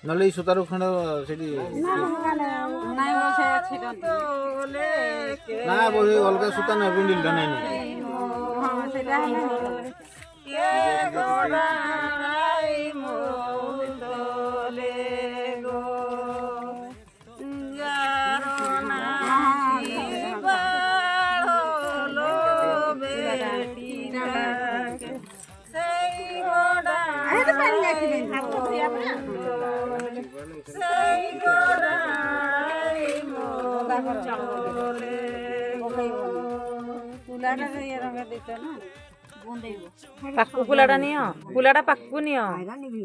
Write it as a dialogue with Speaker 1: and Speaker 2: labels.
Speaker 1: नले सुतार खंड से ना बोले अलग सूता ना बिंडिल दा नहीं
Speaker 2: पाकू पुलाड़ा नियो पुलाड़ा पाकू नियो